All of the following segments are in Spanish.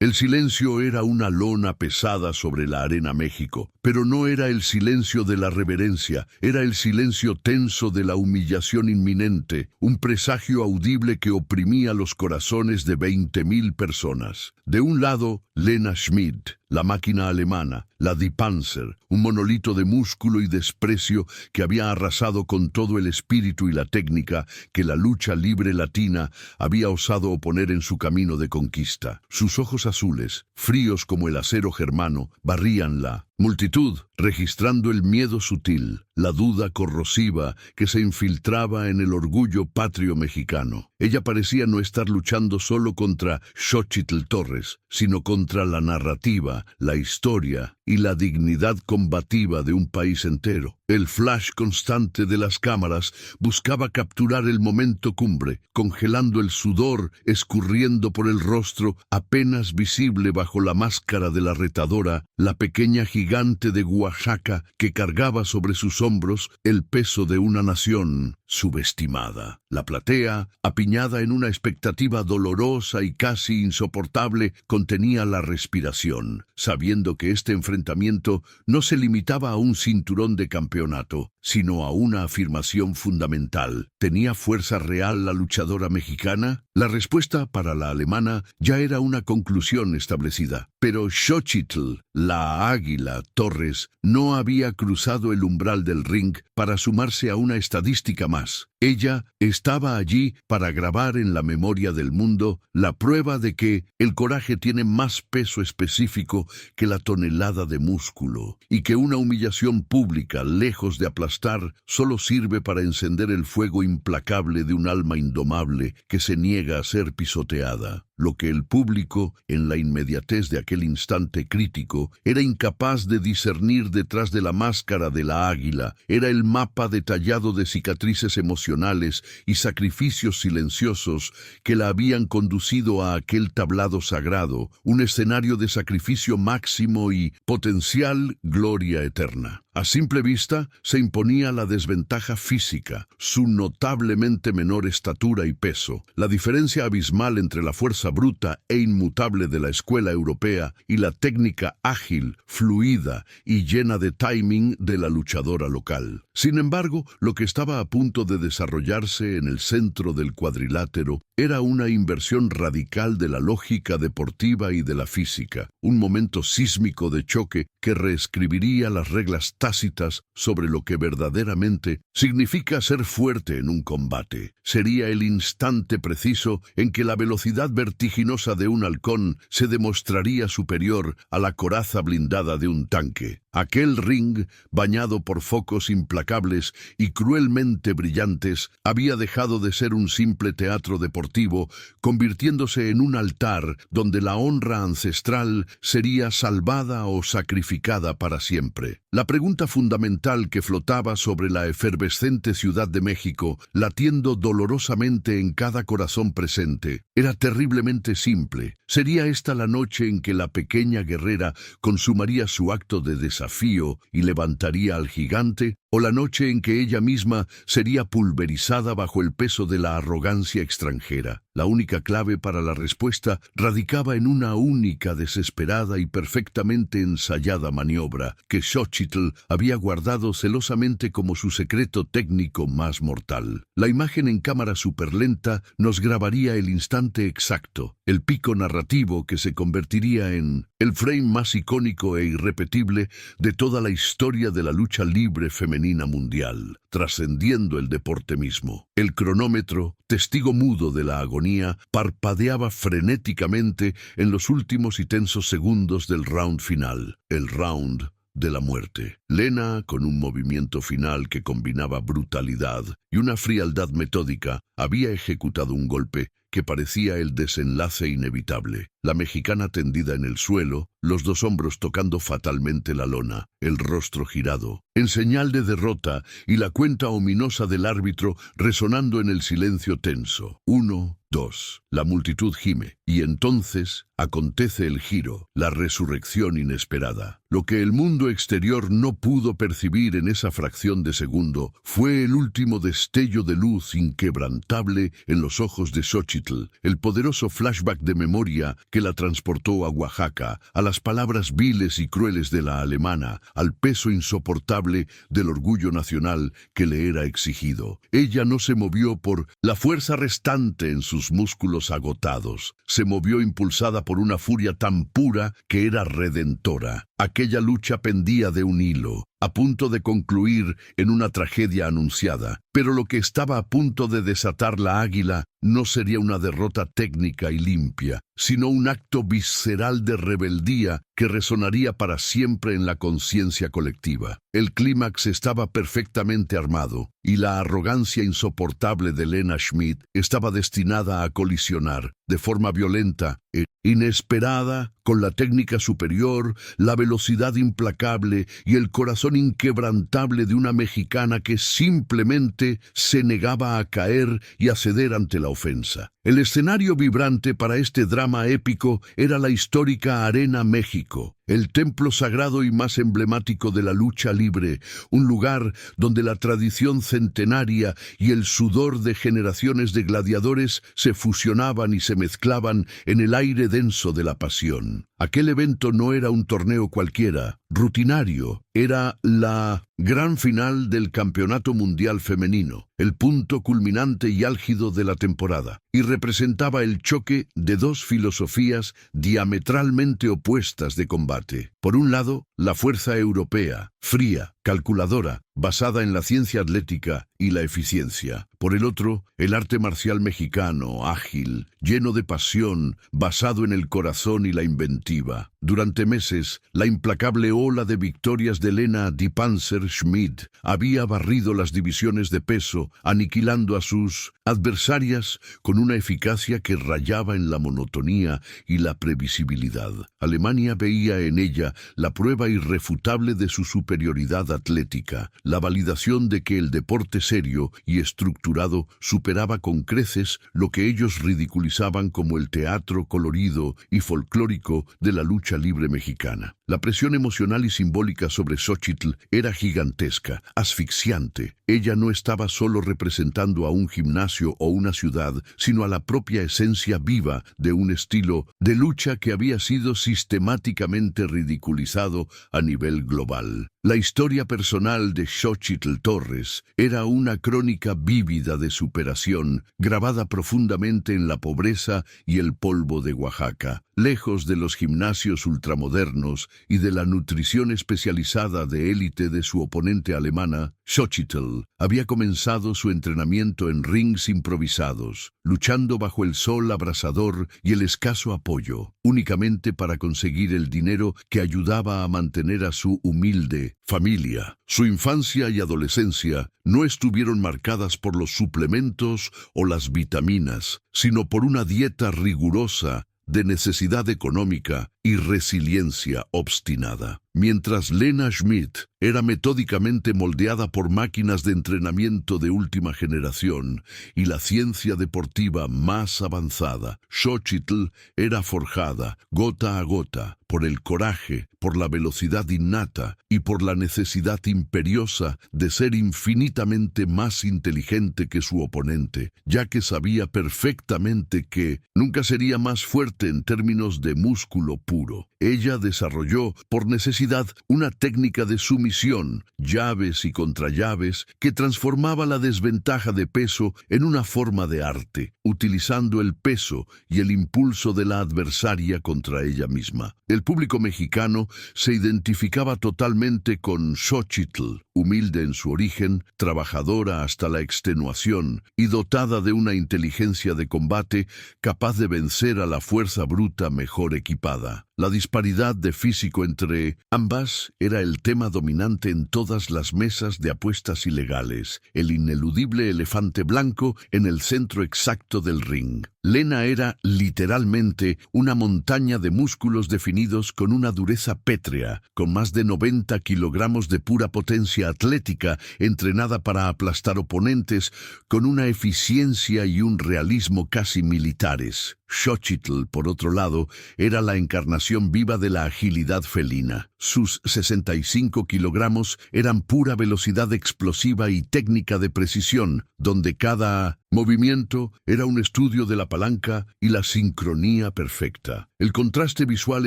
El silencio era una lona pesada sobre la arena México, pero no era el silencio de la reverencia, era el silencio tenso de la humillación inminente, un presagio audible que oprimía los corazones de 20.000 personas. De un lado, Lena Schmidt, la máquina alemana, la Die Panzer, un monolito de músculo y desprecio que había arrasado con todo el espíritu y la técnica que la lucha libre latina había osado oponer en su camino de conquista. Sus ojos azules, fríos como el acero germano, barrían la multitud, registrando el miedo sutil, la duda corrosiva que se infiltraba en el orgullo patrio mexicano. Ella parecía no estar luchando solo contra Xochitl Torres, sino contra la narrativa, la historia y la dignidad combativa de un país entero. El flash constante de las cámaras buscaba capturar el momento cumbre, congelando el sudor escurriendo por el rostro apenas visible bajo la máscara de la retadora, la pequeña gigante de Oaxaca que cargaba sobre sus hombros el peso de una nación subestimada. La platea, apiñada en una expectativa dolorosa y casi insoportable, contenía la respiración, sabiendo que este enfrentamiento no se limitaba a un cinturón de campeonato, sino a una afirmación fundamental. ¿Tenía fuerza real la luchadora mexicana? La respuesta para la alemana ya era una conclusión establecida. Pero Xochitl, la águila Torres, no había cruzado el umbral del ring para sumarse a una estadística más. Ella estaba allí para grabar en la memoria del mundo la prueba de que el coraje tiene más peso específico que la tonelada de músculo, y que una humillación pública, lejos de aplastar, solo sirve para encender el fuego implacable de un alma indomable que se niega a ser pisoteada. Lo que el público, en la inmediatez de aquel instante crítico, era incapaz de discernir detrás de la máscara de la águila, era el mapa detallado de cicatrices emocionales y sacrificios silenciosos que la habían conducido a aquel tablado sagrado, un escenario de sacrificio máximo y potencial gloria eterna. A simple vista se imponía la desventaja física, su notablemente menor estatura y peso, la diferencia abismal entre la fuerza bruta e inmutable de la escuela europea y la técnica ágil, fluida y llena de timing de la luchadora local. Sin embargo, lo que estaba a punto de desarrollarse en el centro del cuadrilátero era una inversión radical de la lógica deportiva y de la física, un momento sísmico de choque que reescribiría las reglas tácitas sobre lo que verdaderamente significa ser fuerte en un combate. Sería el instante preciso en que la velocidad vertiginosa de un halcón se demostraría superior a la coraza blindada de un tanque. Aquel ring, bañado por focos implacables y cruelmente brillantes, había dejado de ser un simple teatro deportivo, convirtiéndose en un altar donde la honra ancestral sería salvada o sacrificada para siempre. La pregunta fundamental que flotaba sobre la efervescente Ciudad de México, latiendo dolorosamente en cada corazón presente, era terriblemente simple. ¿Sería esta la noche en que la pequeña guerrera consumaría su acto de desafío y levantaría al gigante? ¿O la noche en que ella misma sería pulverizada bajo el peso de la arrogancia extranjera? La única clave para la respuesta radicaba en una única, desesperada y perfectamente ensayada maniobra que Xochitl había guardado celosamente como su secreto técnico más mortal. La imagen en cámara superlenta nos grabaría el instante exacto, el pico narrativo que se convertiría en el frame más icónico e irrepetible de toda la historia de la lucha libre femenina mundial, trascendiendo el deporte mismo. El cronómetro, testigo mudo de la agonía, parpadeaba frenéticamente en los últimos y tensos segundos del round final, el round de la muerte. Lena, con un movimiento final que combinaba brutalidad y una frialdad metódica, había ejecutado un golpe que parecía el desenlace inevitable. La mexicana tendida en el suelo, los dos hombros tocando fatalmente la lona, el rostro girado, en señal de derrota y la cuenta ominosa del árbitro resonando en el silencio tenso. 1, 2. La multitud gime, y entonces acontece el giro, la resurrección inesperada. Lo que el mundo exterior no pudo percibir en esa fracción de segundo fue el último destello de luz inquebrantable en los ojos de Xóchitl, el poderoso flashback de memoria que la transportó a Oaxaca, a las palabras viles y crueles de la alemana, al peso insoportable del orgullo nacional que le era exigido. Ella no se movió por la fuerza restante en sus músculos agotados, se movió impulsada por una furia tan pura que era redentora. Aquella lucha pendía de un hilo, a punto de concluir en una tragedia anunciada, pero lo que estaba a punto de desatar la águila no sería una derrota técnica y limpia, sino un acto visceral de rebeldía que resonaría para siempre en la conciencia colectiva. El clímax estaba perfectamente armado, y la arrogancia insoportable de Lena Schmidt estaba destinada a colisionar, de forma violenta e inesperada, con la técnica superior, la velocidad implacable y el corazón inquebrantable de una mexicana que simplemente se negaba a caer y a ceder ante la ofensa. El escenario vibrante para este drama épico era la histórica Arena México, el templo sagrado y más emblemático de la lucha libre, un lugar donde la tradición centenaria y el sudor de generaciones de gladiadores se fusionaban y se mezclaban en el aire denso de la pasión. Aquel evento no era un torneo cualquiera, rutinario, era la gran final del Campeonato Mundial Femenino, el punto culminante y álgido de la temporada, y representaba el choque de dos filosofías diametralmente opuestas de combate. Por un lado, la fuerza europea, fría, calculadora, basada en la ciencia atlética y la eficiencia. Por el otro, el arte marcial mexicano, ágil, lleno de pasión, basado en el corazón y la inventiva. Durante meses, la implacable ola de victorias de Lena Die Panzer Schmidt había barrido las divisiones de peso, aniquilando a sus adversarias con una eficacia que rayaba en la monotonía y la previsibilidad. Alemania veía en ella la prueba irrefutable de su superioridad atlética, la validación de que el deporte serio y estructurado superaba con creces lo que ellos ridiculizaban como el teatro colorido y folclórico de la lucha libre mexicana. La presión emocional y simbólica sobre Xóchitl era gigantesca, asfixiante. Ella no estaba solo representando a un gimnasio o una ciudad, sino a la propia esencia viva de un estilo de lucha que había sido sistemáticamente ridiculizado a nivel global. La historia personal de Xóchitl Torres era una crónica vívida de superación, grabada profundamente en la pobreza y el polvo de Oaxaca. Lejos de los gimnasios ultramodernos y de la nutrición especializada de élite de su oponente alemana, Xóchitl había comenzado su entrenamiento en rings improvisados, luchando bajo el sol abrasador y el escaso apoyo, únicamente para conseguir el dinero que ayudaba a mantener a su humilde familia. Su infancia y adolescencia no estuvieron marcadas por los suplementos o las vitaminas, sino por una dieta rigurosa de necesidad económica y resiliencia obstinada. Mientras Lena Schmidt era metódicamente moldeada por máquinas de entrenamiento de última generación y la ciencia deportiva más avanzada, Xóchitl era forjada, gota a gota, por el coraje, por la velocidad innata y por la necesidad imperiosa de ser infinitamente más inteligente que su oponente, ya que sabía perfectamente que nunca sería más fuerte en términos de músculo puro. Ella desarrolló, por necesidad, una técnica de sumisión, llaves y contrallaves, que transformaba la desventaja de peso en una forma de arte, utilizando el peso y el impulso de la adversaria contra ella misma. El público mexicano se identificaba totalmente con Xóchitl, humilde en su origen, trabajadora hasta la extenuación y dotada de una inteligencia de combate capaz de vencer a la fuerza bruta mejor equipada. La disparidad de físico entre ambas era el tema dominante en todas las mesas de apuestas ilegales, el ineludible elefante blanco en el centro exacto del ring. Lena era, literalmente, una montaña de músculos definidos con una dureza pétrea, con más de 90 kilogramos de pura potencia atlética, entrenada para aplastar oponentes, con una eficiencia y un realismo casi militares. Xochitl, por otro lado, era la encarnación viva de la agilidad felina. Sus 65 kilogramos eran pura velocidad explosiva y técnica de precisión, donde cada movimiento era un estudio de la palanca y la sincronía perfecta. El contraste visual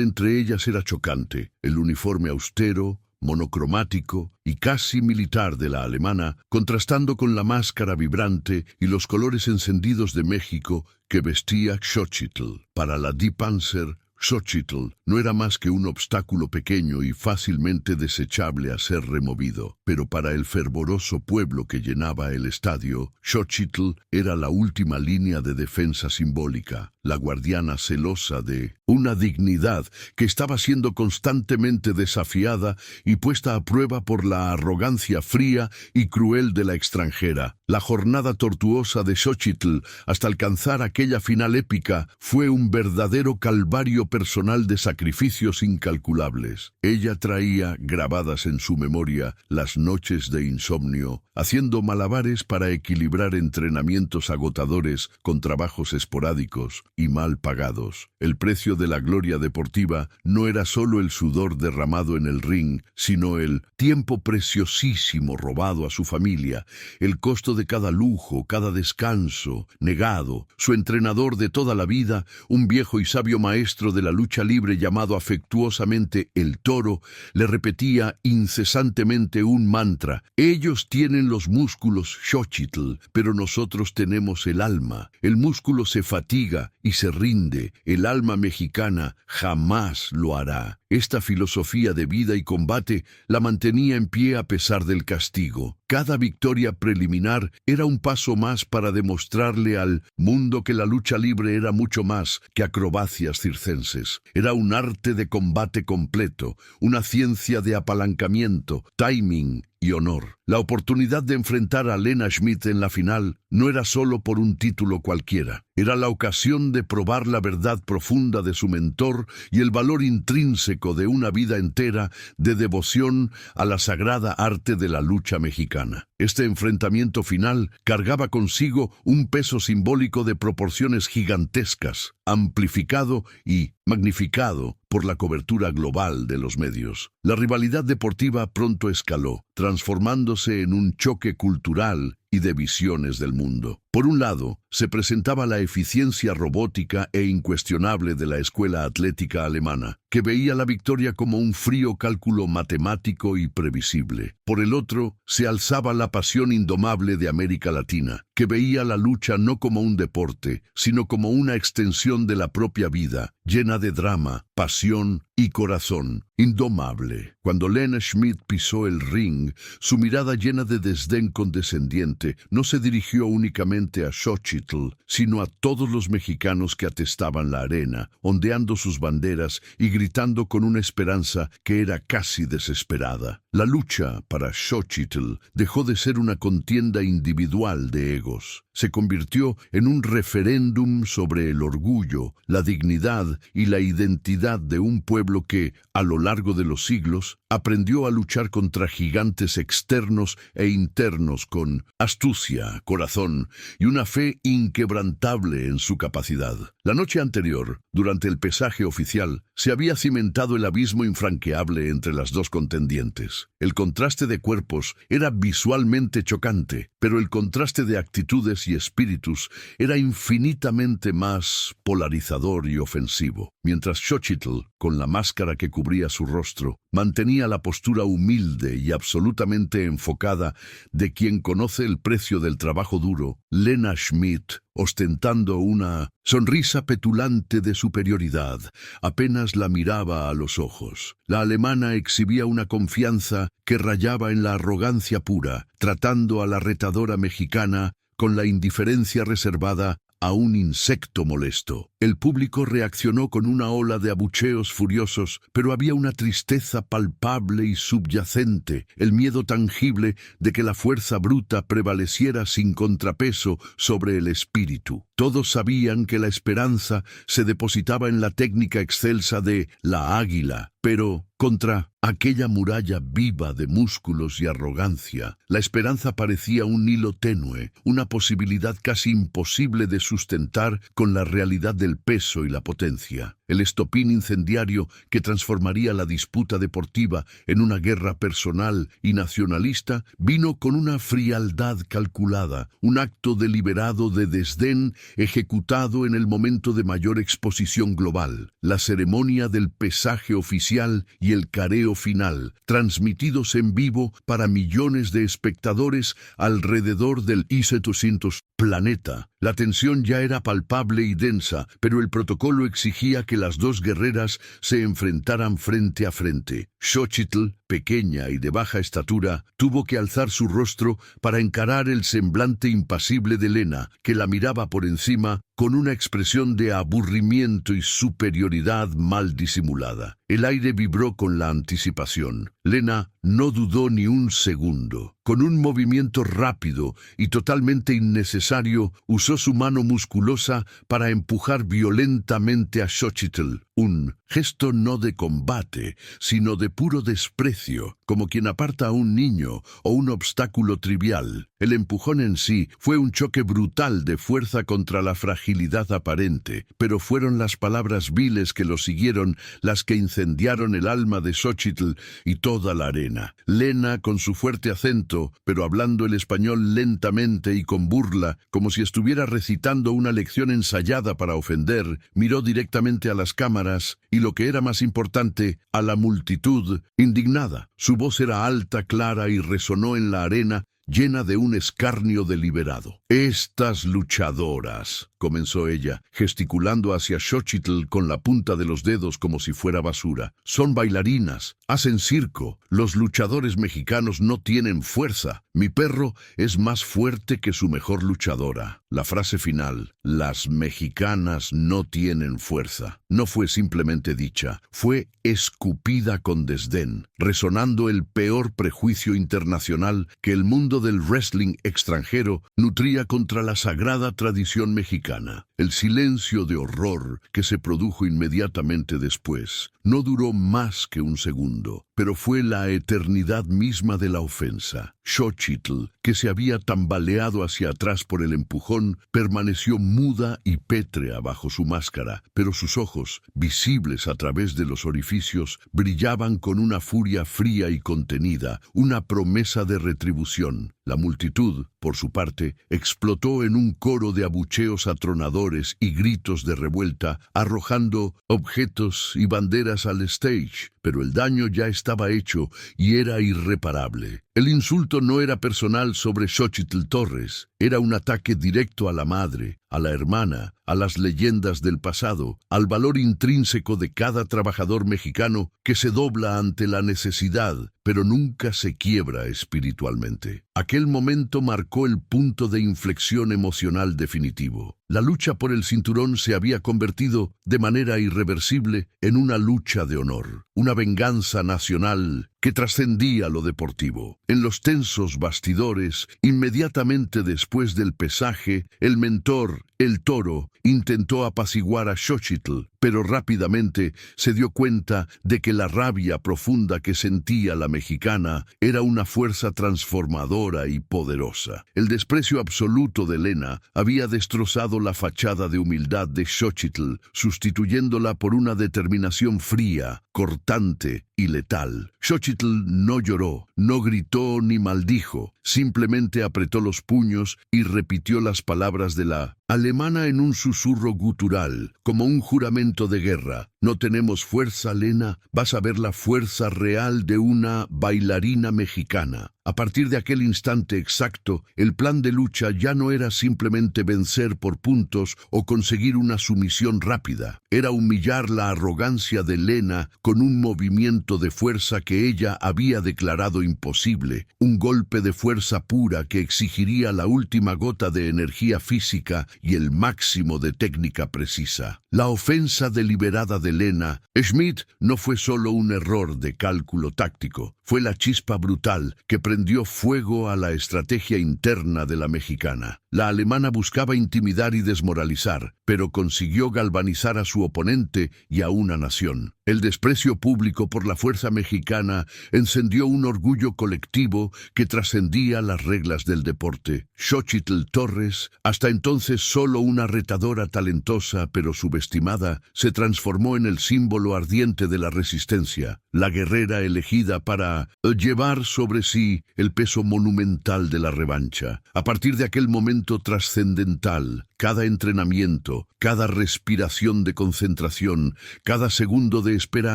entre ellas era chocante. El uniforme austero, monocromático y casi militar de la alemana, contrastando con la máscara vibrante y los colores encendidos de México que vestía Xochitl. Para la Die Panzer, Xochitl no era más que un obstáculo pequeño y fácilmente desechable a ser removido, pero para el fervoroso pueblo que llenaba el estadio, Xochitl era la última línea de defensa simbólica, la guardiana celosa de una dignidad que estaba siendo constantemente desafiada y puesta a prueba por la arrogancia fría y cruel de la extranjera. La jornada tortuosa de Xochitl hasta alcanzar aquella final épica fue un verdadero calvario personal de sacrificios incalculables. Ella traía grabadas en su memoria las noches de insomnio, haciendo malabares para equilibrar entrenamientos agotadores con trabajos esporádicos y mal pagados. El precio de la gloria deportiva no era solo el sudor derramado en el ring, sino el tiempo preciosísimo robado a su familia, el costo de cada lujo, cada descanso negado. Su entrenador de toda la vida, un viejo y sabio maestro de la lucha libre llamado afectuosamente el Toro, le repetía incesantemente un mantra: ellos tienen los músculos, Xochitl, pero nosotros tenemos el alma. El músculo se fatiga y se rinde, el alma mexicana jamás lo hará. Esta filosofía de vida y combate la mantenía en pie a pesar del castigo. Cada victoria preliminar era un paso más para demostrarle al mundo que la lucha libre era mucho más que acrobacias circenses. Era un arte de combate completo, una ciencia de apalancamiento, timing y honor. La oportunidad de enfrentar a Lena Schmidt en la final no era solo por un título cualquiera. Era la ocasión de probar la verdad profunda de su mentor y el valor intrínseco de una vida entera de devoción a la sagrada arte de la lucha mexicana. Este enfrentamiento final cargaba consigo un peso simbólico de proporciones gigantescas, amplificado y magnificado por la cobertura global de los medios. La rivalidad deportiva pronto escaló, transformándose en un choque cultural y de visiones del mundo. Por un lado, se presentaba la eficiencia robótica e incuestionable de la escuela atlética alemana, que veía la victoria como un frío cálculo matemático y previsible. Por el otro, se alzaba la pasión indomable de América Latina, que veía la lucha no como un deporte, sino como una extensión de la propia vida, llena de drama, pasión y corazón. Indomable. Cuando Lena Schmidt pisó el ring, su mirada llena de desdén condescendiente no se dirigió únicamente a Xochitl, sino a todos los mexicanos que atestaban la arena, ondeando sus banderas y gritando con una esperanza que era casi desesperada. La lucha para Xochitl dejó de ser una contienda individual de egos. Se convirtió en un referéndum sobre el orgullo, la dignidad y la identidad de un pueblo que, a lo largo de los siglos, aprendió a luchar contra gigantes externos e internos con astucia, corazón y una fe inquebrantable en su capacidad. La noche anterior, durante el pesaje oficial, se había cimentado el abismo infranqueable entre las dos contendientes. El contraste de cuerpos era visualmente chocante, pero el contraste de actitudes y espíritus era infinitamente más polarizador y ofensivo. Mientras Xochitl, con la máscara que cubría su rostro, mantenía la postura humilde y absolutamente enfocada de quien conoce el precio del trabajo duro, Lena Schmidt, ostentando una sonrisa petulante de superioridad, apenas la miraba a los ojos. La alemana exhibía una confianza que rayaba en la arrogancia pura, tratando a la retadora mexicana con la indiferencia reservada a un insecto molesto. El público reaccionó con una ola de abucheos furiosos, pero había una tristeza palpable y subyacente, el miedo tangible de que la fuerza bruta prevaleciera sin contrapeso sobre el espíritu. Todos sabían que la esperanza se depositaba en la técnica excelsa de la águila, pero contra aquella muralla viva de músculos y arrogancia, la esperanza parecía un hilo tenue, una posibilidad casi imposible de sustentar con la realidad del peso y la potencia. El estopín incendiario que transformaría la disputa deportiva en una guerra personal y nacionalista vino con una frialdad calculada, un acto deliberado de desdén ejecutado en el momento de mayor exposición global, la ceremonia del pesaje oficial y el careo final, transmitidos en vivo para millones de espectadores alrededor del I-700 planeta. La tensión ya era palpable y densa, pero el protocolo exigía que las dos guerreras se enfrentaran frente a frente. Xochitl, pequeña y de baja estatura, tuvo que alzar su rostro para encarar el semblante impasible de Lena, que la miraba por encima con una expresión de aburrimiento y superioridad mal disimulada. El aire vibró con la anticipación. Lena no dudó ni un segundo. Con un movimiento rápido y totalmente innecesario, usó su mano musculosa para empujar violentamente a Xochitl. Un gesto no de combate, sino de puro desprecio, como quien aparta a un niño o un obstáculo trivial. El empujón en sí fue un choque brutal de fuerza contra la fragilidad aparente, pero fueron las palabras viles que lo siguieron las que incendiaron el alma de Xochitl y toda la arena. Lena, con su fuerte acento, pero hablando el español lentamente y con burla, como si estuviera recitando una lección ensayada para ofender, miró directamente a las cámaras y, lo que era más importante, a la multitud, indignada. Su voz era alta, clara y resonó en la arena, llena de un escarnio deliberado. «Estas luchadoras», comenzó ella, gesticulando hacia Xochitl con la punta de los dedos como si fuera basura, «son bailarinas, hacen circo, los luchadores mexicanos no tienen fuerza. Mi perro es más fuerte que su mejor luchadora». La frase final, «las mexicanas no tienen fuerza», no fue simplemente dicha, fue escupida con desdén, resonando el peor prejuicio internacional que el mundo del wrestling extranjero nutría contra la sagrada tradición mexicana. El silencio de horror que se produjo inmediatamente después no duró más que un segundo, pero fue la eternidad misma de la ofensa. Xochitl, que se había tambaleado hacia atrás por el empujón, permaneció muda y pétrea bajo su máscara, pero sus ojos, visibles a través de los orificios, brillaban con una furia fría y contenida, una promesa de retribución. La multitud, por su parte, explotó en un coro de abucheos atronadores y gritos de revuelta, arrojando objetos y banderas al stage, pero el daño ya estaba hecho y era irreparable. El insulto no era personal sobre Xochitl Torres, era un ataque directo a la madre, a la hermana, a las leyendas del pasado, al valor intrínseco de cada trabajador mexicano que se dobla ante la necesidad, pero nunca se quiebra espiritualmente. Aquel momento marcó el punto de inflexión emocional definitivo. La lucha por el cinturón se había convertido, de manera irreversible, en una lucha de honor, una venganza nacional que trascendía lo deportivo. En los tensos bastidores, inmediatamente después del pesaje, el mentor, el Toro, intentó apaciguar a Xochitl, pero rápidamente se dio cuenta de que la rabia profunda que sentía la mexicana era una fuerza transformadora y poderosa. El desprecio absoluto de Lena había destrozado la fachada de humildad de Xochitl, sustituyéndola por una determinación fría, cortante y letal. Xochitl no lloró, no gritó ni maldijo, simplemente apretó los puños y repitió las palabras de la alemana en un susurro gutural, como un juramento de guerra. No tenemos fuerza, Lena. Vas a ver la fuerza real de una bailarina mexicana. A partir de aquel instante exacto, el plan de lucha ya no era simplemente vencer por puntos o conseguir una sumisión rápida. Era humillar la arrogancia de Lena con un movimiento de fuerza que ella había declarado imposible. Un golpe de fuerza pura que exigiría la última gota de energía física y el máximo de técnica precisa. La ofensa deliberada de Lena Schmidt no fue solo un error de cálculo táctico. Fue la chispa brutal que prendió fuego a la estrategia interna de la mexicana. La alemana buscaba intimidar y desmoralizar, pero consiguió galvanizar a su oponente y a una nación. El desprecio público por la fuerza mexicana encendió un orgullo colectivo que trascendía las reglas del deporte. Xochitl Torres, hasta entonces solo una retadora talentosa pero subestimada, se transformó en el símbolo ardiente de la resistencia, la guerrera elegida para llevar sobre sí el peso monumental de la revancha. A partir de aquel momento trascendental, cada entrenamiento, cada respiración de concentración, cada segundo de espera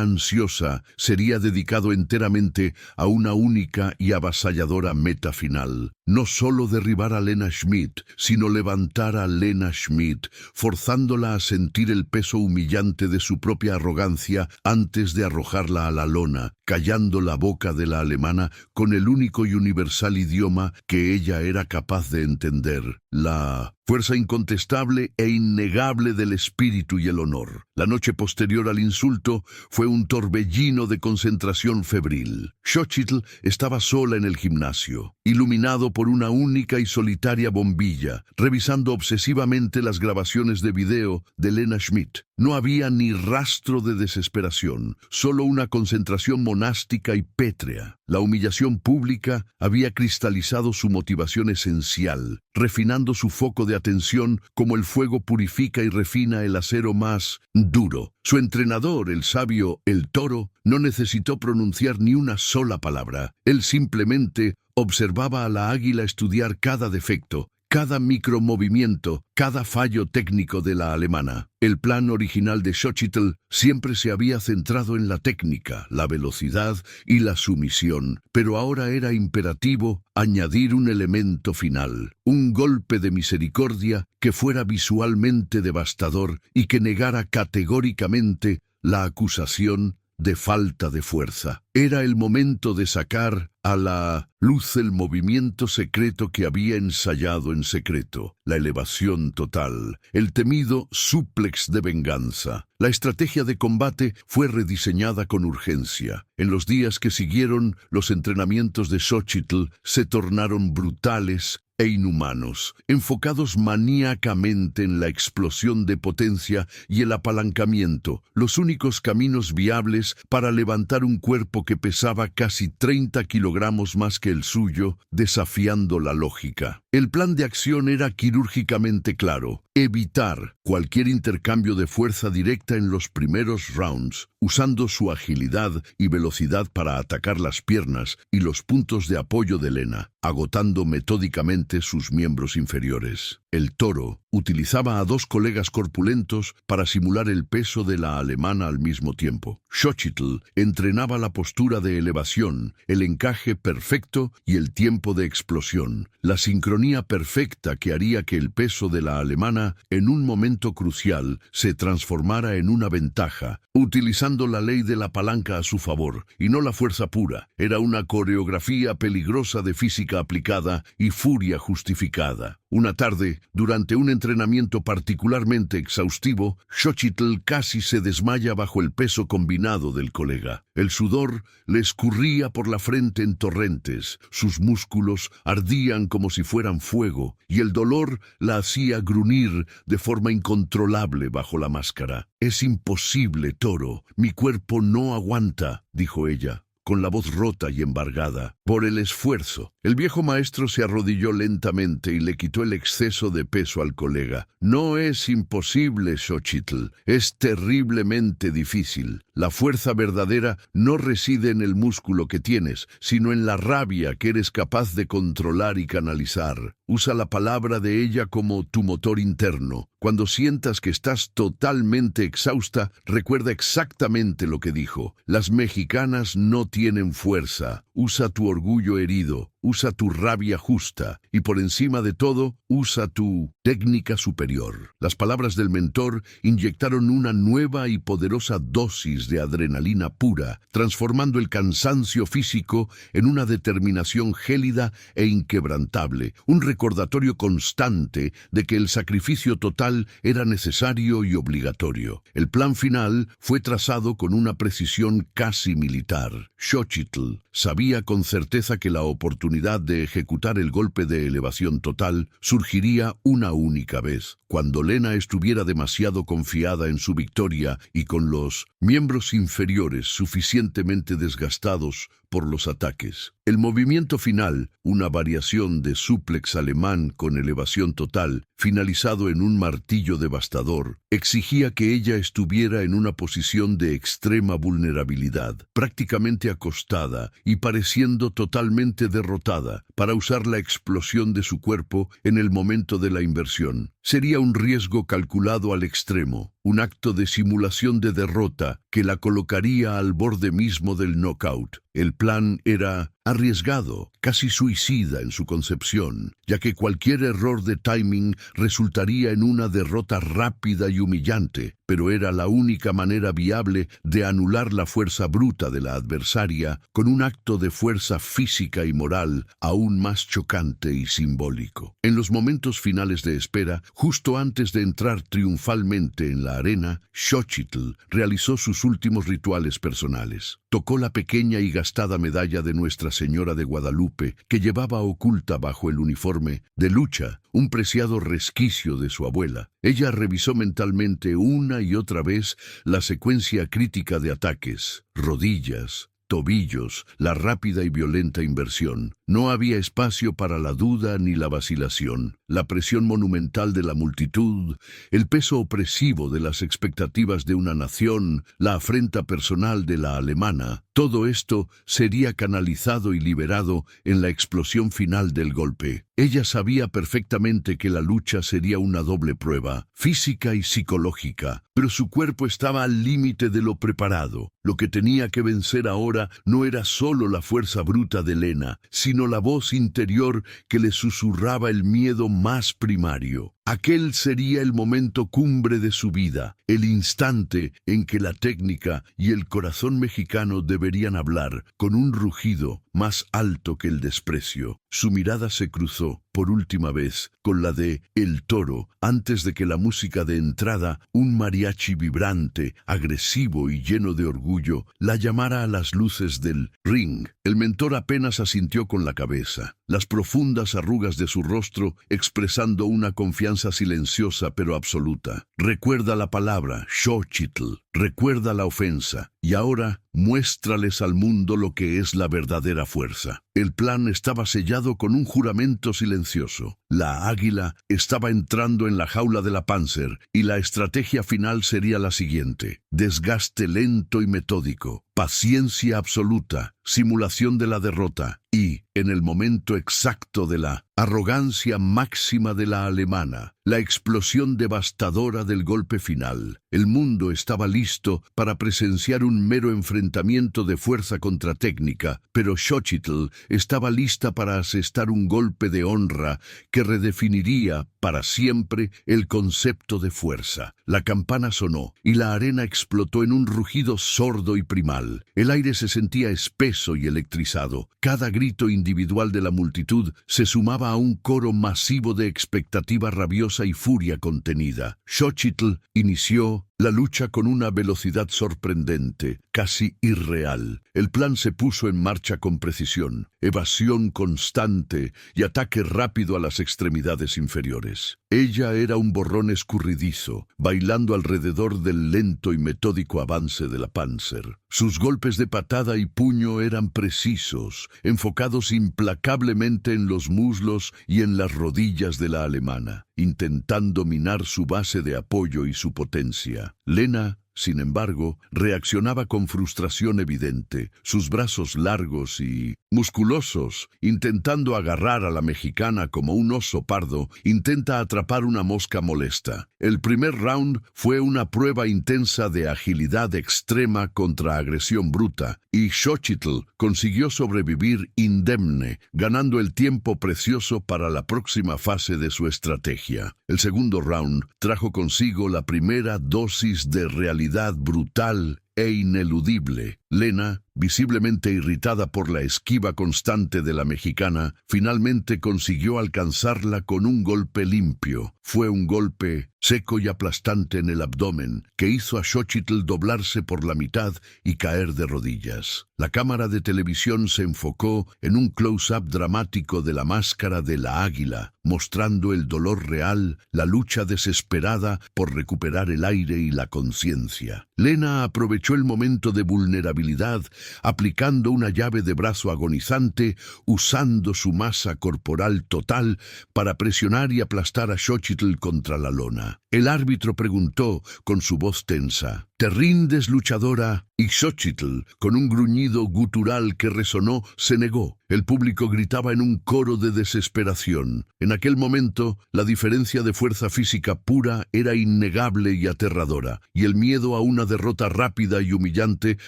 ansiosa sería dedicado enteramente a una única y avasalladora meta final. No solo derribar a Lena Schmidt, sino levantar a Lena Schmidt, forzándola a sentir el peso humillante de su propia arrogancia antes de arrojarla a la lona, callando la boca de la alemana con el único y universal idioma que ella era capaz de entender, la fuerza incontestable e innegable del espíritu y el honor. La noche posterior al insulto fue un torbellino de concentración febril. Xochitl estaba sola en el gimnasio, iluminado por una única y solitaria bombilla, revisando obsesivamente las grabaciones de video de Lena Schmidt. No había ni rastro de desesperación, solo una concentración monástica y pétrea. La humillación pública había cristalizado su motivación esencial, refinando su foco de atención como el fuego purifica y refina el acero más duro. Su entrenador, el sabio El Toro, no necesitó pronunciar ni una sola palabra. Él simplemente observaba a la águila estudiar cada defecto, cada micromovimiento, cada fallo técnico de la alemana. El plan original de Xochitl siempre se había centrado en la técnica, la velocidad y la sumisión, pero ahora era imperativo añadir un elemento final, un golpe de misericordia que fuera visualmente devastador y que negara categóricamente la acusación de falta de fuerza. Era el momento de sacar a la luz el movimiento secreto que había ensayado en secreto, la elevación total, el temido súplex de venganza. La estrategia de combate fue rediseñada con urgencia. En los días que siguieron, los entrenamientos de Xochitl se tornaron brutales e inhumanos, enfocados maníacamente en la explosión de potencia y el apalancamiento, los únicos caminos viables para levantar un cuerpo que pesaba casi 30 kilogramos más que el suyo, desafiando la lógica. El plan de acción era quirúrgicamente claro: evitar cualquier intercambio de fuerza directa en los primeros rounds, usando su agilidad y velocidad para atacar las piernas y los puntos de apoyo de Lena, agotando metódicamente sus miembros inferiores. El Toro utilizaba a dos colegas corpulentos para simular el peso de la alemana al mismo tiempo. Xochitl entrenaba la postura de elevación, el encaje perfecto y el tiempo de explosión, la sincronía perfecta que haría que el peso de la alemana en un momento crucial se transformara en una ventaja, utilizando la ley de la palanca a su favor, y no la fuerza pura. Era una coreografía peligrosa de física aplicada y furia justificada. Una tarde, durante un entrenamiento particularmente exhaustivo, Xochitl casi se desmaya bajo el peso combinado del colega. El sudor le escurría por la frente en torrentes, sus músculos ardían como si fueran fuego, y el dolor la hacía gruñir de forma incontrolable bajo la máscara. «Es imposible, Toro, mi cuerpo no aguanta», dijo ella. con la voz rota y embargada por el esfuerzo. El viejo maestro se arrodilló lentamente y le quitó el exceso de peso al colega. No es imposible, Xochitl, es terriblemente difícil. La fuerza verdadera no reside en el músculo que tienes, sino en la rabia que eres capaz de controlar y canalizar. Usa la palabra de ella como tu motor interno. Cuando sientas que estás totalmente exhausta, recuerda exactamente lo que dijo. Las mexicanas no tienen fuerza. Usa tu orgullo herido, usa tu rabia justa y por encima de todo, usa tu técnica superior. Las palabras del mentor inyectaron una nueva y poderosa dosis de adrenalina pura, transformando el cansancio físico en una determinación gélida e inquebrantable, un recordatorio constante de que el sacrificio total era necesario y obligatorio. El plan final fue trazado con una precisión casi militar. Xochitl sabía con certeza que la oportunidad de ejecutar el golpe de elevación total surgiría una única vez, cuando Lena estuviera demasiado confiada en su victoria y con los miembros inferiores suficientemente desgastados por los ataques. El movimiento final, una variación de súplex alemán con elevación total, finalizado en un martillo devastador, exigía que ella estuviera en una posición de extrema vulnerabilidad, prácticamente acostada y pareciendo totalmente derrotada, para usar la explosión de su cuerpo en el momento de la inversión. Sería un riesgo calculado al extremo, un acto de simulación de derrota que la colocaría al borde mismo del knockout. El plan era arriesgado, casi suicida en su concepción, ya que cualquier error de timing resultaría en una derrota rápida y humillante, pero era la única manera viable de anular la fuerza bruta de la adversaria con un acto de fuerza física y moral aún más chocante y simbólico. En los momentos finales de espera, justo antes de entrar triunfalmente en la arena, Xochitl realizó sus últimos rituales personales. Tocó la pequeña y gastada medalla de Nuestra Señora de Guadalupe que llevaba oculta bajo el uniforme de lucha, un preciado resquicio de su abuela. Ella revisó mentalmente una y otra vez la secuencia crítica de ataques, rodillas, tobillos, la rápida y violenta inversión. No había espacio para la duda ni la vacilación. La presión monumental de la multitud, el peso opresivo de las expectativas de una nación, la afrenta personal de la alemana, todo esto sería canalizado y liberado en la explosión final del golpe. Ella sabía perfectamente que la lucha sería una doble prueba, física y psicológica, pero su cuerpo estaba al límite de lo preparado. Lo que tenía que vencer ahora no era solo la fuerza bruta de Lena, sino la voz interior que le susurraba el miedo más primario. Aquel sería el momento cumbre de su vida, el instante en que la técnica y el corazón mexicano deberían hablar con un rugido más alto que el desprecio. Su mirada se cruzó, por última vez, con la de El Toro, antes de que la música de entrada, un mariachi vibrante, agresivo y lleno de orgullo, la llamara a las luces del ring. El mentor apenas asintió con la cabeza, las profundas arrugas de su rostro expresando una confianza silenciosa pero absoluta. Recuerda la palabra, Xochitl, recuerda la ofensa, y ahora muéstrales al mundo lo que es la verdadera fuerza. El plan estaba sellado con un juramento silencioso. La águila estaba entrando en la jaula de la Panzer, y la estrategia final sería la siguiente: desgaste lento y metódico, paciencia absoluta, simulación de la derrota, y, en el momento exacto de la arrogancia máxima de la alemana, la explosión devastadora del golpe final. El mundo estaba listo para presenciar un mero enfrentamiento de fuerza contra técnica, pero Xochitl estaba lista para asestar un golpe de honra que redefiniría para siempre el concepto de fuerza. La campana sonó y la arena explotó en un rugido sordo y primal. El aire se sentía espeso y electrizado. Cada grito individual de la multitud se sumaba a un coro masivo de expectativa rabiosa y furia contenida. Xochitl inició la lucha con una velocidad sorprendente, casi irreal. El plan se puso en marcha con precisión, evasión constante y ataque rápido a las extremidades inferiores. Ella era un borrón escurridizo, bailando alrededor del lento y metódico avance de la Panzer. Sus golpes de patada y puño eran precisos, enfocados implacablemente en los muslos y en las rodillas de la alemana, intentando minar su base de apoyo y su potencia. Lena, sin embargo, reaccionaba con frustración evidente, sus brazos largos y musculosos, intentando agarrar a la mexicana como un oso pardo intenta atrapar una mosca molesta. El primer round fue una prueba intensa de agilidad extrema contra agresión bruta, y Xochitl consiguió sobrevivir indemne, ganando el tiempo precioso para la próxima fase de su estrategia. El segundo round trajo consigo la primera dosis de realidad brutal e ineludible. Lena, visiblemente irritada por la esquiva constante de la mexicana, finalmente consiguió alcanzarla con un golpe limpio. Fue un golpe seco y aplastante en el abdomen que hizo a Xochitl doblarse por la mitad y caer de rodillas. La cámara de televisión se enfocó en un close-up dramático de la máscara de la águila, mostrando el dolor real, la lucha desesperada por recuperar el aire y la conciencia. Lena aprovechó el momento de vulnerabilidad, aplicando una llave de brazo agonizante, usando su masa corporal total para presionar y aplastar a Xochitl contra la lona. El árbitro preguntó con su voz tensa: ¿Te rindes, luchadora? Y Xochitl, con un gruñido gutural que resonó, se negó. El público gritaba en un coro de desesperación. En aquel momento, la diferencia de fuerza física pura era innegable y aterradora, y el miedo a una derrota rápida y humillante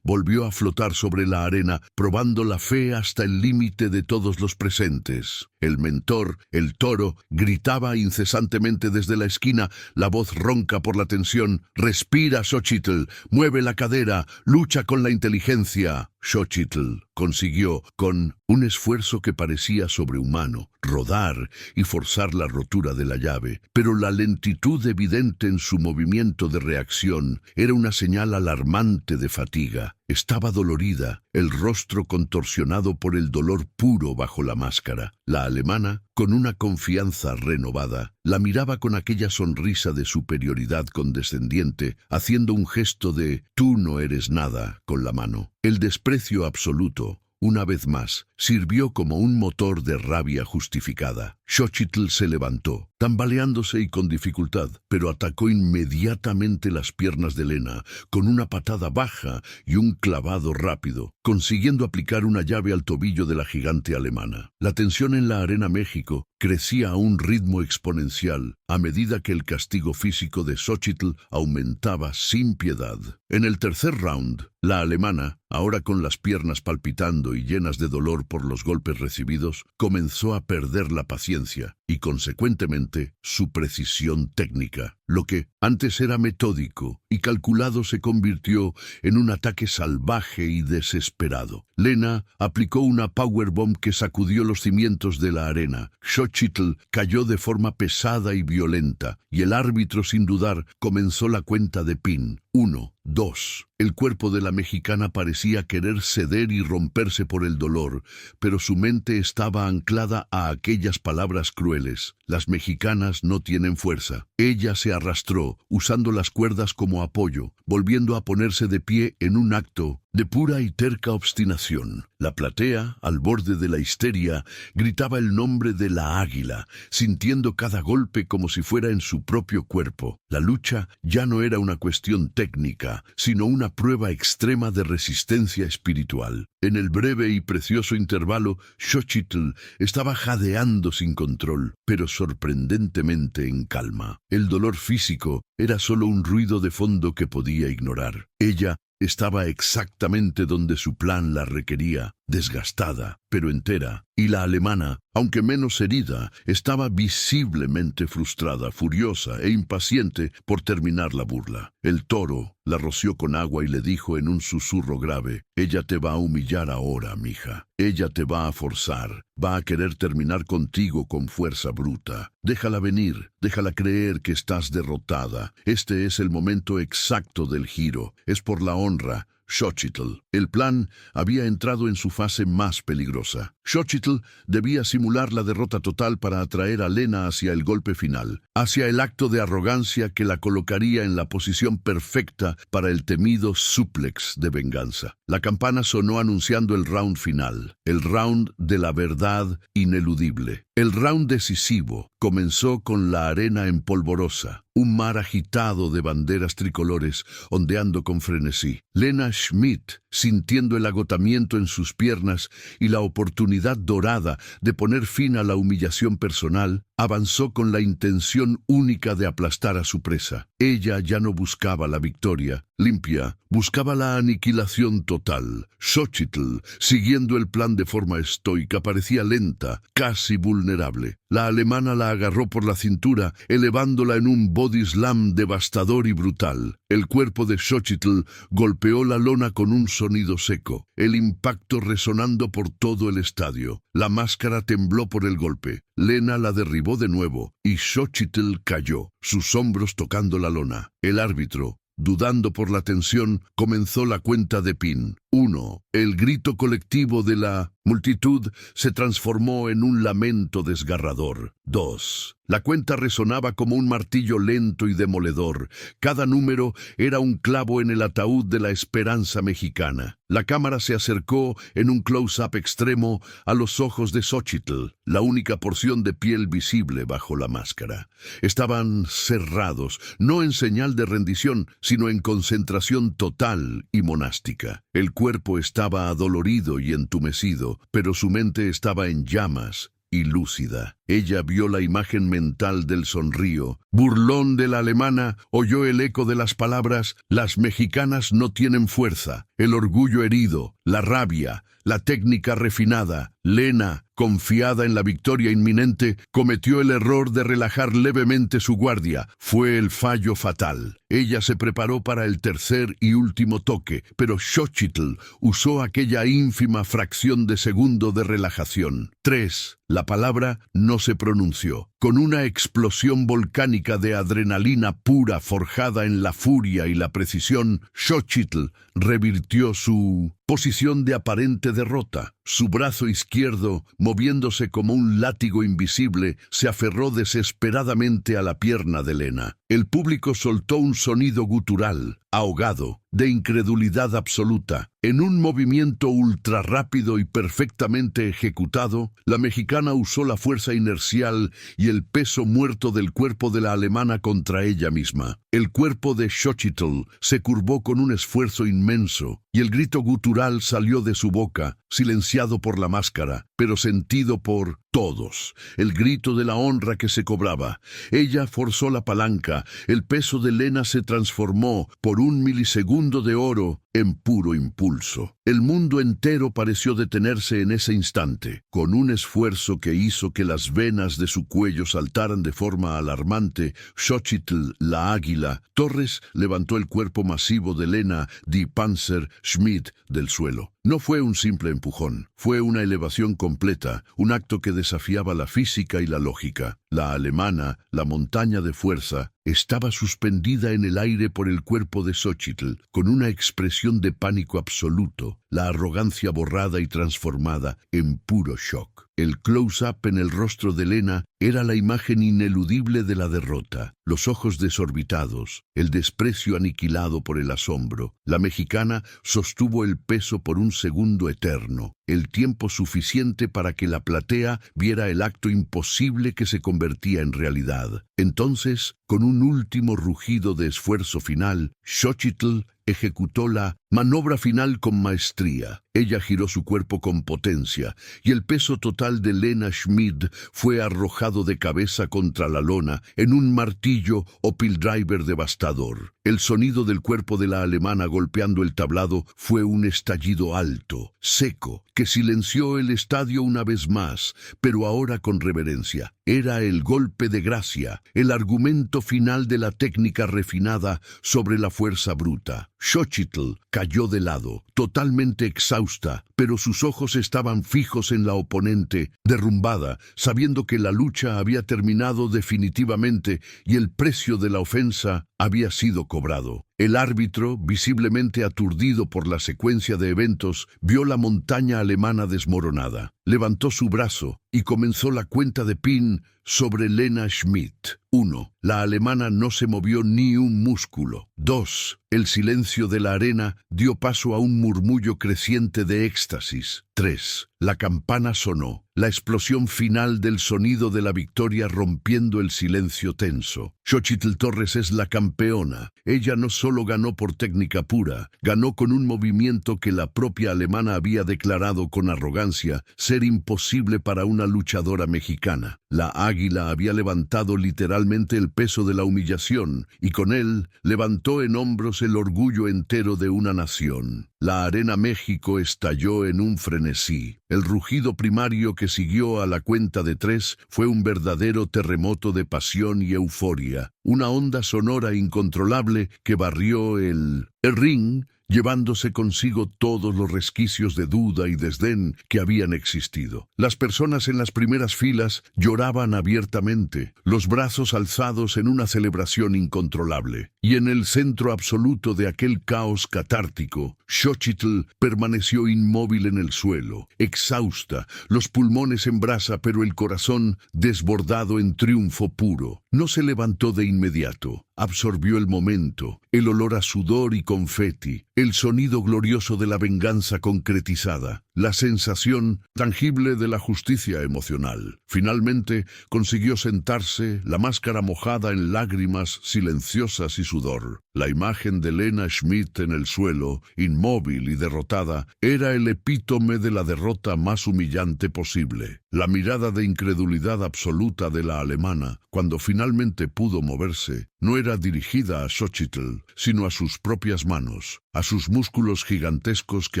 volvió a flotar sobre la arena, probando la fe hasta el límite de todos los presentes. El mentor, el toro, gritaba incesantemente desde la esquina, la voz ronca por la tensión: «Respira, Xochitl, mueve la cadera, lucha con la inteligencia». Xochitl consiguió, con un esfuerzo que parecía sobrehumano, rodar y forzar la rotura de la llave, pero la lentitud evidente en su movimiento de reacción era una señal alarmante de fatiga. Estaba dolorida, el rostro contorsionado por el dolor puro bajo la máscara. La alemana, con una confianza renovada, la miraba con aquella sonrisa de superioridad condescendiente, haciendo un gesto de «tú no eres nada» con la mano. El desprecio absoluto, una vez más, sirvió como un motor de rabia justificada. Xochitl se levantó, tambaleándose y con dificultad, pero atacó inmediatamente las piernas de Lena, con una patada baja y un clavado rápido, consiguiendo aplicar una llave al tobillo de la gigante alemana. La tensión en la Arena México crecía a un ritmo exponencial a medida que el castigo físico de Xochitl aumentaba sin piedad. En el tercer round, la alemana, ahora con las piernas palpitando y llenas de dolor por los golpes recibidos, comenzó a perder la paciencia y, consecuentemente, su precisión técnica. Lo que antes era metódico y calculado se convirtió en un ataque salvaje y desesperado. Lena aplicó una powerbomb que sacudió los cimientos de la arena. Xochitl cayó de forma pesada y violenta, y el árbitro, sin dudar, comenzó la cuenta de pin. 1, 2. El cuerpo de la mexicana parecía querer ceder y romperse por el dolor, pero su mente estaba anclada a aquellas palabras crueles: «Las mexicanas no tienen fuerza». Ella se arrastró, usando las cuerdas como apoyo, volviendo a ponerse de pie en un acto de pura y terca obstinación. La platea, al borde de la histeria, gritaba el nombre de la águila, sintiendo cada golpe como si fuera en su propio cuerpo. La lucha ya no era una cuestión técnica, sino una prueba extrema de resistencia espiritual. En el breve y precioso intervalo, Xochitl estaba jadeando sin control, pero sorprendentemente en calma. El dolor físico era solo un ruido de fondo que podía ignorar. Ella estaba exactamente donde su plan la requería, desgastada, pero entera, y la alemana, aunque menos herida, estaba visiblemente frustrada, furiosa e impaciente por terminar la burla. El toro la roció con agua y le dijo en un susurro grave: «Ella te va a humillar ahora, mija. Ella te va a forzar, va a querer terminar contigo con fuerza bruta. Déjala venir, déjala creer que estás derrotada. Este es el momento exacto del giro, es por la honra». Xochitl. El plan había entrado en su fase más peligrosa. Xochitl debía simular la derrota total para atraer a Lena hacia el golpe final, hacia el acto de arrogancia que la colocaría en la posición perfecta para el temido súplex de venganza. La campana sonó anunciando el round final, el round de la verdad ineludible. El round decisivo comenzó con la arena en polvorosa, un mar agitado de banderas tricolores ondeando con frenesí. Lena Schmidt, sintiendo el agotamiento en sus piernas y la oportunidad dorada de poner fin a la humillación personal, avanzó con la intención única de aplastar a su presa. Ella ya no buscaba la victoria limpia, buscaba la aniquilación total. Xochitl, siguiendo el plan de forma estoica, parecía lenta, casi vulnerable. La alemana la agarró por la cintura, elevándola en un body slam devastador y brutal. El cuerpo de Xochitl golpeó la lona con un sonido seco, el impacto resonando por todo el estadio. La máscara tembló por el golpe. Lena la derribó de nuevo y Xochitl cayó, sus hombros tocando la lona. El árbitro, dudando por la tensión, comenzó la cuenta de pin. 1. El grito colectivo de la multitud se transformó en un lamento desgarrador. 2. La cuenta resonaba como un martillo lento y demoledor. Cada número era un clavo en el ataúd de la esperanza mexicana. La cámara se acercó en un close-up extremo a los ojos de Xochitl, la única porción de piel visible bajo la máscara. Estaban cerrados, no en señal de rendición, sino en concentración total y monástica. El cuerpo estaba adolorido y entumecido, pero su mente estaba en llamas y lúcida. Ella vio la imagen mental del sonrío. Burlón de la alemana, oyó el eco de las palabras: «Las mexicanas no tienen fuerza», el orgullo herido, la rabia, la técnica refinada. Lena, confiada en la victoria inminente, cometió el error de relajar levemente su guardia. Fue el fallo fatal. Ella se preparó para el tercer y último toque, pero Xochitl usó aquella ínfima fracción de segundo de relajación. 3. La palabra no se pronunció. Con una explosión volcánica de adrenalina pura forjada en la furia y la precisión, Xochitl revirtió su posición de aparente derrota. Su brazo izquierdo, moviéndose como un látigo invisible, se aferró desesperadamente a la pierna de Lena. El público soltó un sonido gutural, ahogado, de incredulidad absoluta. En un movimiento ultra rápido y perfectamente ejecutado, la mexicana usó la fuerza inercial y el peso muerto del cuerpo de la alemana contra ella misma. El cuerpo de Xochitl se curvó con un esfuerzo inmenso, y el grito gutural salió de su boca, silenciado por la máscara, pero sentido por todos. El grito de la honra que se cobraba. Ella forzó la palanca. El peso de Lena se transformó, por un milisegundo de oro, en puro impulso. El mundo entero pareció detenerse en ese instante. Con un esfuerzo que hizo que las venas de su cuello saltaran de forma alarmante, Xochitl, la águila, Torres levantó el cuerpo masivo de Lena Die Panzer Schmidt del suelo. No fue un simple empujón, fue una elevación completa, un acto que desafiaba la física y la lógica. La alemana, la montaña de fuerza, estaba suspendida en el aire por el cuerpo de Xochitl, con una expresión de pánico absoluto, la arrogancia borrada y transformada en puro shock. El close-up en el rostro de Lena era la imagen ineludible de la derrota, los ojos desorbitados, el desprecio aniquilado por el asombro. La mexicana sostuvo el peso por un segundo eterno, el tiempo suficiente para que la platea viera el acto imposible que se convertía en realidad. Entonces, con un último rugido de esfuerzo final, Xochitl ejecutó la maniobra final con maestría. Ella giró su cuerpo con potencia, y el peso total de Lena Schmid fue arrojado de cabeza contra la lona en un martillo o piledriver devastador. El sonido del cuerpo de la alemana golpeando el tablado fue un estallido alto, seco, que silenció el estadio una vez más, pero ahora con reverencia. Era el golpe de gracia, el argumento final de la técnica refinada sobre la fuerza bruta. Xochitl cayó de lado, totalmente exhausta, pero sus ojos estaban fijos en la oponente, derrumbada, sabiendo que la lucha había terminado definitivamente y el precio de la ofensa había sido cobrado. El árbitro, visiblemente aturdido por la secuencia de eventos, vio la montaña alemana desmoronada. Levantó su brazo y comenzó la cuenta de pin sobre Lena Schmid. 1. La alemana no se movió ni un músculo. 2. El silencio de la arena dio paso a un murmullo creciente de éxtasis. 3. La campana sonó, la explosión final del sonido de la victoria rompiendo el silencio tenso. Xochitl Torres es la campeona. Ella no solo ganó por técnica pura, ganó con un movimiento que la propia alemana había declarado con arrogancia ser imposible para una luchadora mexicana. La águila había levantado literalmente el peso de la humillación, y con él levantó en hombros el orgullo entero de una nación. La Arena México estalló en un frenesí. El rugido primario que siguió a la cuenta de 3 fue un verdadero terremoto de pasión y euforia, una onda sonora incontrolable que barrió el ring, llevándose consigo todos los resquicios de duda y desdén que habían existido. Las personas en las primeras filas lloraban abiertamente, los brazos alzados en una celebración incontrolable. Y en el centro absoluto de aquel caos catártico, Xochitl permaneció inmóvil en el suelo, exhausta, los pulmones en brasa pero el corazón desbordado en triunfo puro. No se levantó de inmediato. Absorbió el momento, el olor a sudor y confeti, el sonido glorioso de la venganza concretizada, la sensación tangible de la justicia emocional. Finalmente consiguió sentarse, la máscara mojada en lágrimas silenciosas y sudor. La imagen de Lena Schmid en el suelo, inmóvil y derrotada, era el epítome de la derrota más humillante posible. La mirada de incredulidad absoluta de la alemana, cuando finalmente pudo moverse, no era dirigida a Xochitl, sino a sus propias manos, a sus músculos gigantescos que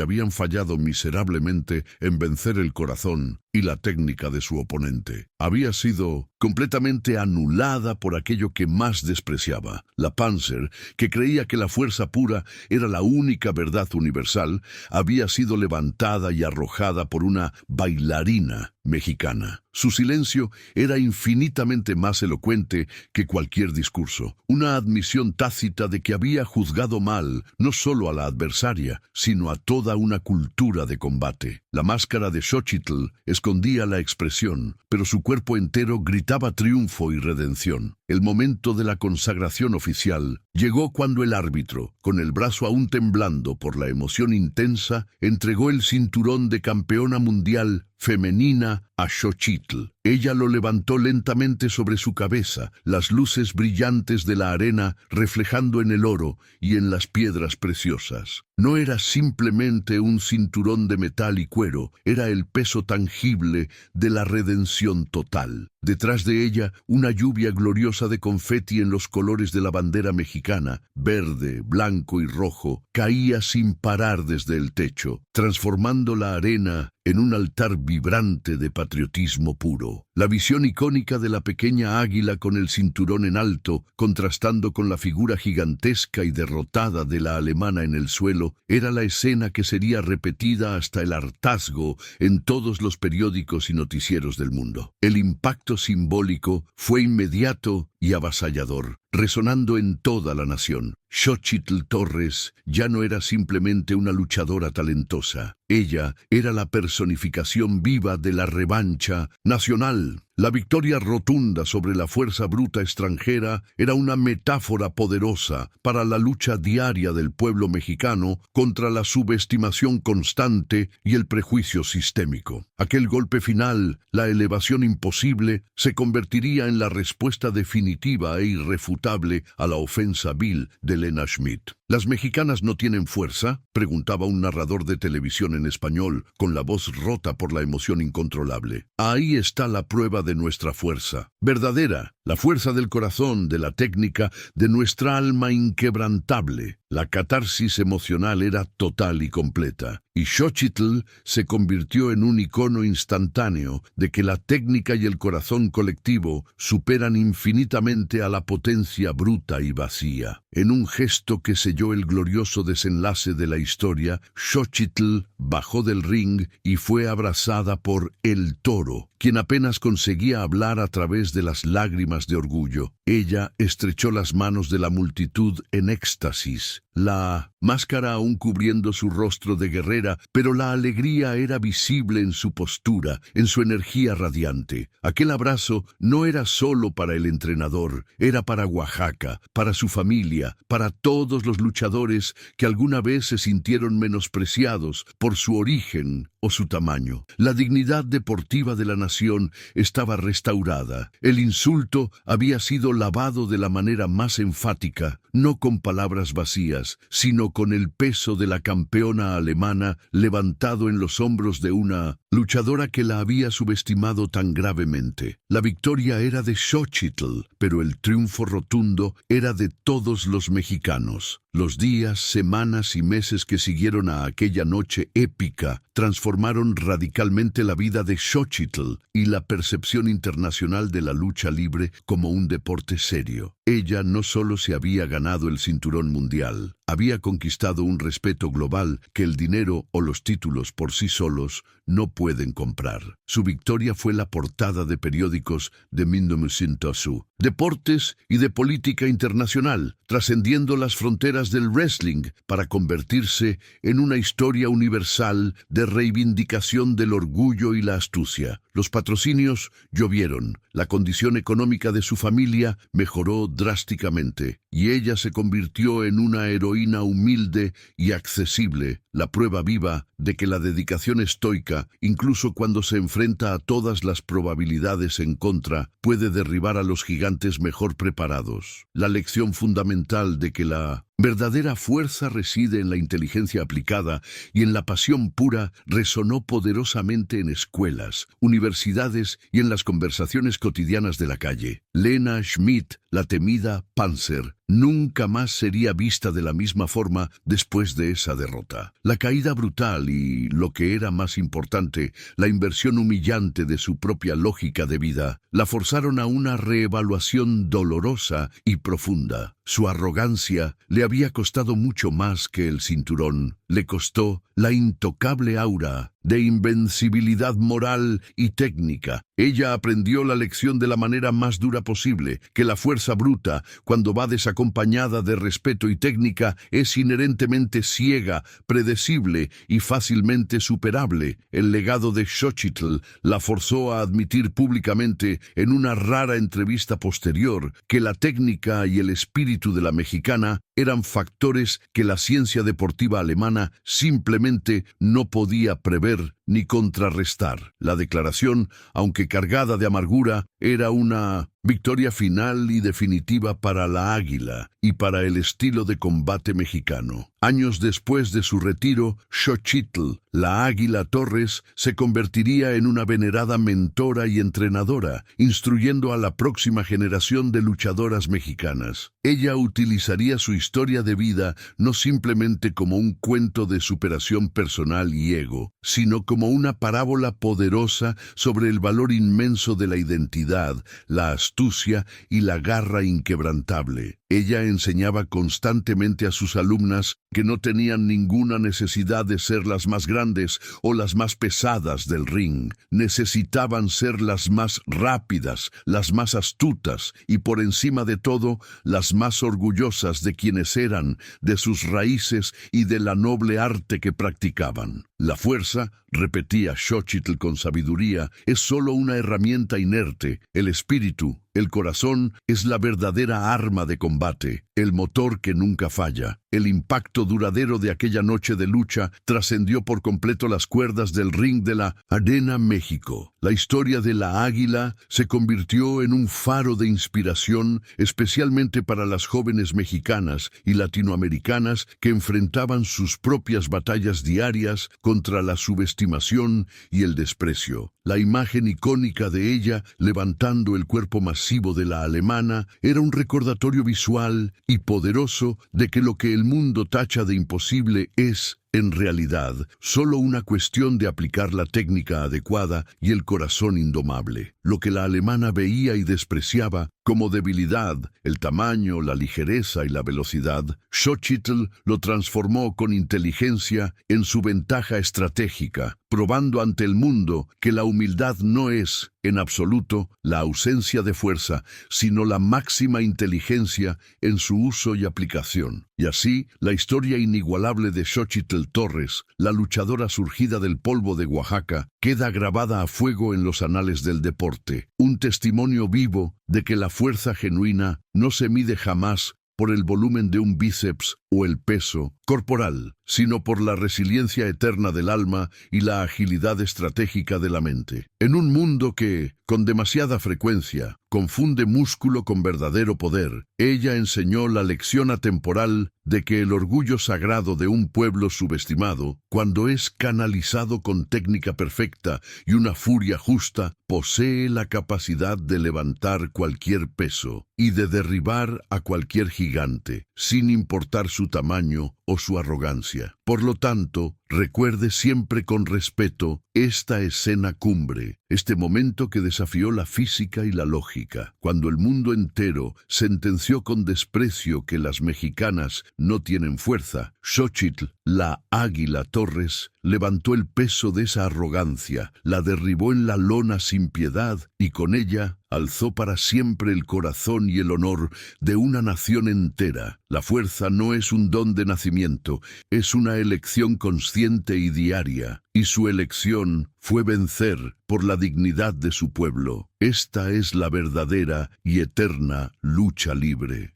habían fallado miserablemente en vencer el corazón y la técnica de su oponente. Había sido completamente anulada por aquello que más despreciaba. La Panzer, que creía que la fuerza pura era la única verdad universal, había sido levantada y arrojada por una bailarina mexicana. Su silencio era infinitamente más elocuente que cualquier discurso, una admisión tácita de que había juzgado mal no solo a la adversaria, sino a toda una cultura de combate. La máscara de Xochitl escondía la expresión, pero su cuerpo entero gritaba triunfo y redención. El momento de la consagración oficial llegó cuando el árbitro, con el brazo aún temblando por la emoción intensa, entregó el cinturón de campeona mundial femenina a Xochitl. Ella lo levantó lentamente sobre su cabeza, las luces brillantes de la arena reflejando en el oro y en las piedras preciosas. No era simplemente un cinturón de metal y cuero, era el peso tangible de la redención total. Detrás de ella, una lluvia gloriosa de confeti en los colores de la bandera mexicana, verde, blanco y rojo, caía sin parar desde el techo, transformando la arena en un altar vibrante de patriotismo puro. La visión icónica de la pequeña águila con el cinturón en alto, contrastando con la figura gigantesca y derrotada de la alemana en el suelo, era la escena que sería repetida hasta el hartazgo en todos los periódicos y noticieros del mundo. El impacto simbólico fue inmediato y avasallador, resonando en toda la nación. Xochitl Torres ya no era simplemente una luchadora talentosa. Ella era la personificación viva de la revancha nacional. La victoria rotunda sobre la fuerza bruta extranjera era una metáfora poderosa para la lucha diaria del pueblo mexicano contra la subestimación constante y el prejuicio sistémico. Aquel golpe final, la elevación imposible, se convertiría en la respuesta definitiva e irrefutable a la ofensa vil de Lena Schmidt. ¿Las mexicanas no tienen fuerza?, preguntaba un narrador de televisión en español, con la voz rota por la emoción incontrolable. Ahí está la prueba de nuestra fuerza, verdadera, la fuerza del corazón, de la técnica, de nuestra alma inquebrantable. La catarsis emocional era total y completa, y Xochitl se convirtió en un icono instantáneo de que la técnica y el corazón colectivo superan infinitamente a la potencia bruta y vacía. En un gesto que selló el glorioso desenlace de la historia, Xochitl bajó del ring y fue abrazada por El Toro, quien apenas conseguía hablar a través de las lágrimas de orgullo. Ella estrechó las manos de la multitud en éxtasis, la máscara aún cubriendo su rostro de guerrera, pero la alegría era visible en su postura, en su energía radiante. Aquel abrazo no era solo para el entrenador, era para Oaxaca, para su familia, para todos los luchadores que alguna vez se sintieron menospreciados por su origen o su tamaño. La dignidad deportiva de la nación estaba restaurada. El insulto había sido lavado de la manera más enfática, no con palabras vacías, sino con el peso de la campeona alemana levantado en los hombros de una luchadora que la había subestimado tan gravemente. La victoria era de Xochitl, pero el triunfo rotundo era de todos los mexicanos. Los días, semanas y meses que siguieron a aquella noche épica transformaron radicalmente la vida de Xochitl y la percepción internacional de la lucha libre como un deporte serio. Ella no solo se había ganado el cinturón mundial, había conquistado un respeto global que el dinero o los títulos por sí solos no pueden comprar. Su victoria fue la portada de periódicos de 1900, deportes y de política internacional, trascendiendo las fronteras del wrestling para convertirse en una historia universal de reivindicación del orgullo y la astucia. Los patrocinios llovieron, la condición económica de su familia mejoró drásticamente y ella se convirtió en una heroína humilde y accesible, la prueba viva de que la dedicación estoica, incluso cuando se enfrenta a todas las probabilidades en contra, puede derribar a los gigantes mejor preparados. La lección fundamental de que la verdadera fuerza reside en la inteligencia aplicada y en la pasión pura resonó poderosamente en escuelas, universidades y en las conversaciones cotidianas de la calle. Lena Schmidt, la temida Panzer, nunca más sería vista de la misma forma después de esa derrota. La caída brutal y, lo que era más importante, la inversión humillante de su propia lógica de vida, la forzaron a una reevaluación dolorosa y profunda. Su arrogancia le había costado mucho más que el cinturón. Le costó la intocable aura de invencibilidad moral y técnica. Ella aprendió la lección de la manera más dura posible, que la fuerza bruta, cuando va desacompañada de respeto y técnica, es inherentemente ciega, predecible y fácilmente superable. El legado de Xochitl la forzó a admitir públicamente en una rara entrevista posterior que la técnica y el espíritu de la mexicana eran factores que la ciencia deportiva alemana simplemente no podía prever ni contrarrestar. La declaración, aunque cargada de amargura, era una victoria final y definitiva para la águila y para el estilo de combate mexicano. Años después de su retiro, Xochitl, la Águila Torres, se convertiría en una venerada mentora y entrenadora, instruyendo a la próxima generación de luchadoras mexicanas. Ella utilizaría su historia de vida no simplemente como un cuento de superación personal y ego, sino como una parábola poderosa sobre el valor inmenso de la identidad, la astucia y la garra inquebrantable. Ella enseñaba constantemente a sus alumnas que no tenían ninguna necesidad de ser las más grandes o las más pesadas del ring. Necesitaban ser las más rápidas, las más astutas y por encima de todo, las más orgullosas de quienes eran, de sus raíces y de la noble arte que practicaban. La fuerza, repetía Xochitl con sabiduría, es solo una herramienta inerte. El espíritu, el corazón, es la verdadera arma de combate, el motor que nunca falla. El impacto duradero de aquella noche de lucha trascendió por completo las cuerdas del ring de la Arena México. La historia de la águila se convirtió en un faro de inspiración, especialmente para las jóvenes mexicanas y latinoamericanas que enfrentaban sus propias batallas diarias contra la subestimación y el desprecio. La imagen icónica de ella, levantando el cuerpo masivo de la alemana, era un recordatorio visual y poderoso de que lo que el mundo tacha de imposible es, en realidad, solo una cuestión de aplicar la técnica adecuada y el corazón indomable. Lo que la alemana veía y despreciaba como debilidad, el tamaño, la ligereza y la velocidad, Xochitl lo transformó con inteligencia en su ventaja estratégica, probando ante el mundo que la humildad no es, en absoluto, la ausencia de fuerza, sino la máxima inteligencia en su uso y aplicación. Y así, la historia inigualable de Xochitl Torres, la luchadora surgida del polvo de Oaxaca, queda grabada a fuego en los anales del deporte, un testimonio vivo de que la fuerza genuina no se mide jamás por el volumen de un bíceps o el peso corporal, sino por la resiliencia eterna del alma y la agilidad estratégica de la mente. En un mundo que, con demasiada frecuencia, confunde músculo con verdadero poder, ella enseñó la lección atemporal de que el orgullo sagrado de un pueblo subestimado, cuando es canalizado con técnica perfecta y una furia justa, posee la capacidad de levantar cualquier peso y de derribar a cualquier gigante, sin importar su tamaño o su arrogancia. Por lo tanto, recuerde siempre con respeto esta escena cumbre, este momento que desafió la física y la lógica, cuando el mundo entero sentenció con desprecio que las mexicanas no tienen fuerza. Xochitl, la águila Torres, levantó el peso de esa arrogancia, la derribó en la lona sin piedad y con ella alzó para siempre el corazón y el honor de una nación entera. La fuerza no es un don de nacimiento, es una elección consciente y diaria, y su elección fue vencer por la dignidad de su pueblo. Esta es la verdadera y eterna lucha libre.